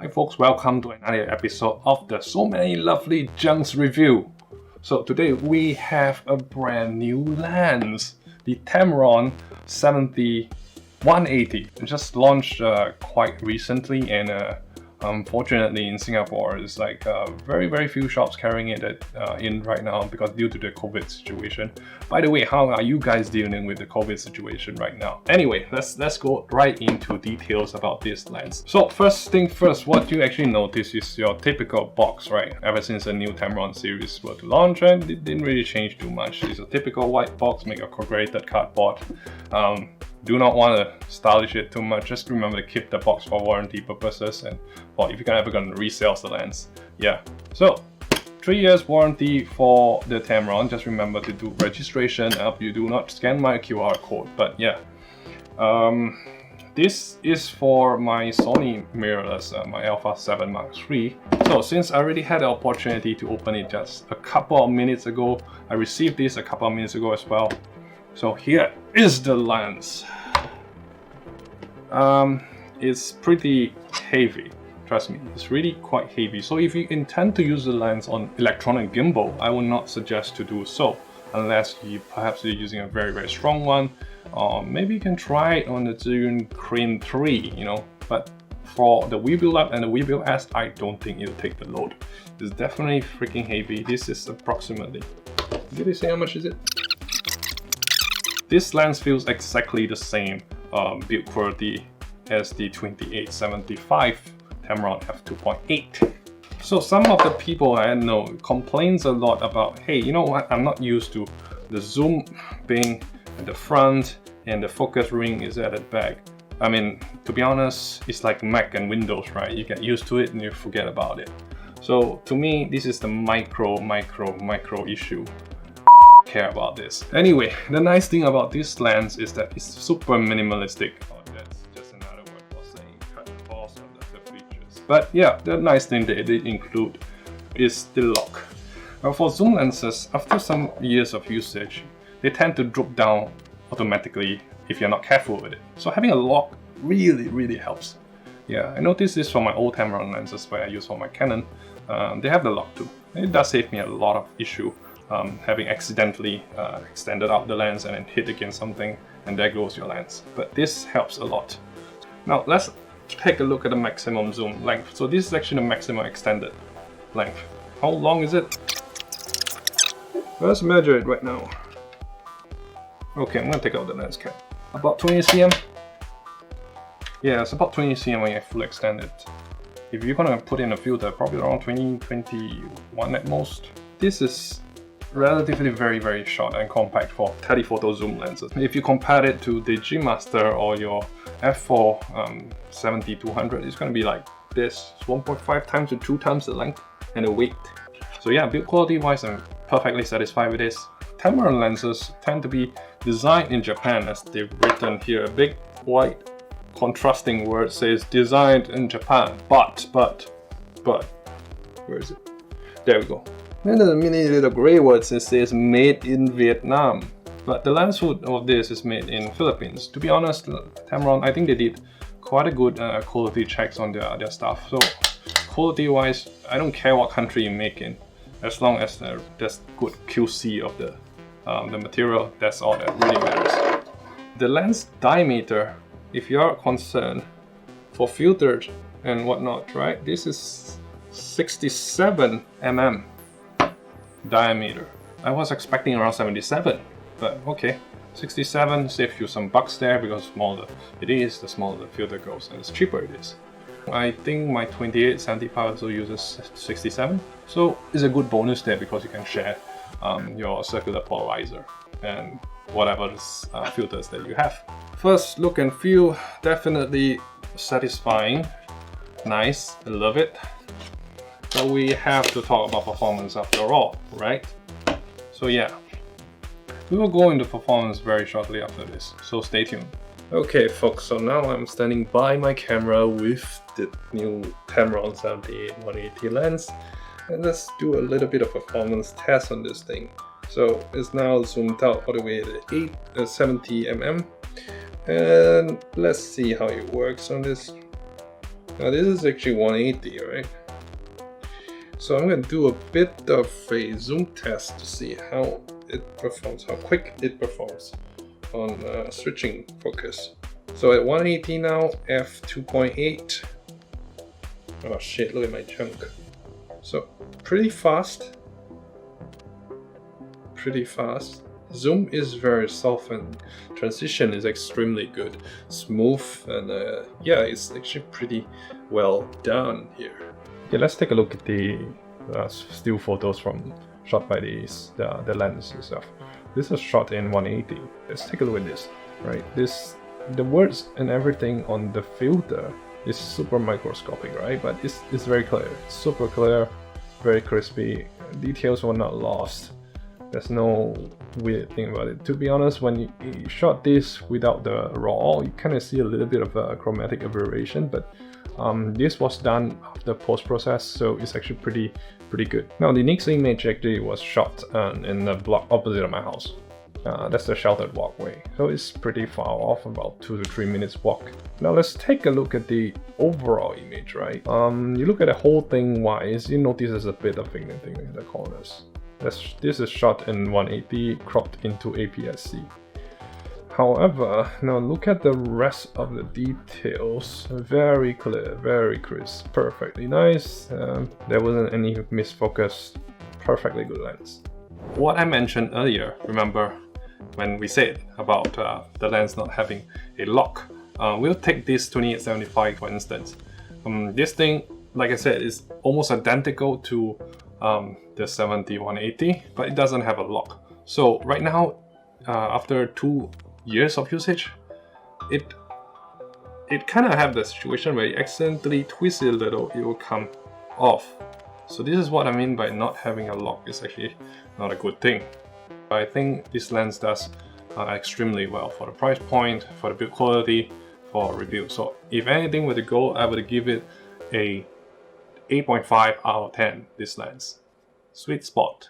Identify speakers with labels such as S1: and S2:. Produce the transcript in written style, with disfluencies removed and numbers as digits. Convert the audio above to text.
S1: Hi folks, welcome to another episode of the So Many Lovely Junks review. So today we have a brand new lens, the Tamron 70-180. It just launched quite recently, and unfortunately in Singapore, it's like very few shops carrying it in right now because due to the COVID situation. By the way, how are you guys dealing with the COVID situation right now? Anyway, let's go right into details about this lens. So first thing first, what you actually notice is your typical box, right? Ever since the new Tamron series were to launch, and it didn't really change too much. It's a typical white box made of corrugated cardboard. Do not want to stylish it too much. Just remember to keep the box for warranty purposes and if you're ever going to resell the lens. Yeah. So 3 years warranty for the Tamron. Just remember to do registration up. You do not scan my QR code. But yeah, this is for my Sony mirrorless, my Alpha 7 Mark III. So since I already had the opportunity to open it just a couple of minutes ago, I received this a couple of minutes ago as well. So here is the lens. It's pretty heavy, trust me, it's really quite heavy. So if you intend to use the lens on electronic gimbal, I would not suggest to do so, unless perhaps you're using a very strong one, or maybe you can try it on the Zhiyun Crane 3, you know. But for the Webuild Up and the Webuild S, I don't think it'll take the load. It's definitely freaking heavy. This is approximately, did they say how much is it? This lens feels exactly the same build quality as the 2875 Tamron F2.8. So some of the people I know complains a lot about, hey, you know what, I'm not used to the zoom being at the front and the focus ring is at the back. I mean, to be honest, it's like Mac and Windows, right? You get used to it and you forget about it. So to me, this is the micro issue. Care about this. Anyway, the nice thing about this lens is that it's super minimalistic. Oh, that's just another word for saying cut cost of the features. But yeah, the nice thing they did include is the lock. Now for zoom lenses, after some years of usage, they tend to drop down automatically if you're not careful with it. So having a lock really helps. Yeah, I noticed this from my old Tamron lenses where I use for my Canon. They have the lock too. It does save me a lot of issue. Having accidentally extended out the lens and then hit against something, and there goes your lens. But this helps a lot. Now let's take a look at the maximum zoom length. So this is actually the maximum extended length. How long is it? Let's measure it right now. Okay, I'm gonna take out the lens cap. About 20 cm. Yeah, it's about 20 cm when you full extend it. If you're gonna put in a filter, probably around 21 at most. This is relatively very short and compact for telephoto zoom lenses. If you compare it to the G Master or your f4 70-200, it's going to be like this. It's 1.5 times to 2 times the length and the weight. So yeah, build quality wise, I'm perfectly satisfied with this. Tamron lenses tend to be designed in Japan, as they've written here. A big white contrasting word says designed in Japan, but where is it? There we go. Then there's a mini little grey word that says made in Vietnam. But the lens hood of this is made in Philippines. To be honest, Tamron, I think they did quite a good quality checks on their stuff. So quality wise, I don't care what country you make in. As long as there's good QC of the material, that's all that really matters. The lens diameter, if you're concerned for filters and whatnot, right? This is 67 mm. diameter. I was expecting around 77, but okay, 67 saves you some bucks there because the smaller it is, the smaller the filter goes, and the cheaper it is. I think my 2875 also uses 67, so it's a good bonus there because you can share your circular polarizer and whatever filters that you have. First look and feel, definitely satisfying, nice, I love it. So we have to talk about performance after all, right? So yeah, we will go into performance very shortly after this, so stay tuned. Okay folks, so now I'm standing by my camera with the new Tamron 70-180 lens, and let's do a little bit of performance test on this thing. So it's now zoomed out all the way to 70 mm, and let's see how it works on this. Now this is actually 180, right? So I'm going to do a bit of a zoom test to see how it performs, how quick it performs on switching focus. So at 180 now, f2.8. Oh shit, look at my junk. So pretty fast. Pretty fast. Zoom is very soft and transition is extremely good. Smooth and yeah, it's actually pretty well done here. Okay, let's take a look at the still photos shot by the lens itself. This is shot in 180. Let's take a look at this. Right, the words and everything on the filter is super microscopic, right? But it's very clear, super clear, very crispy. Details were not lost. There's no weird thing about it. To be honest, when you shot this without the RAW, you kind of see a little bit of a chromatic aberration, but this was done after post-process, so it's actually pretty good. Now the next image actually was shot in the block opposite of my house. That's the sheltered walkway, so it's pretty far off, about 2 to 3 minutes walk. Now let's take a look at the overall image, right? You look at the whole thing wise, you notice there's a bit of pigmenting in the corners. This is shot in 180, cropped into APS-C. However, now look at the rest of the details. Very clear, very crisp, perfectly nice. There wasn't any misfocus, perfectly good lens. What I mentioned earlier, remember when we said about the lens not having a lock. We'll take this 28-75 for instance. This thing, like I said, is almost identical to the 70-180, but it doesn't have a lock. So right now, after 2 years of usage, it kind of have the situation where you accidentally twist it a little, it will come off. So this is what I mean by not having a lock. It's actually not a good thing. I think this lens does extremely well for the price point, for the build quality, for review. So if anything were to go, I would give it a 8.5 out of 10, this lens. Sweet spot.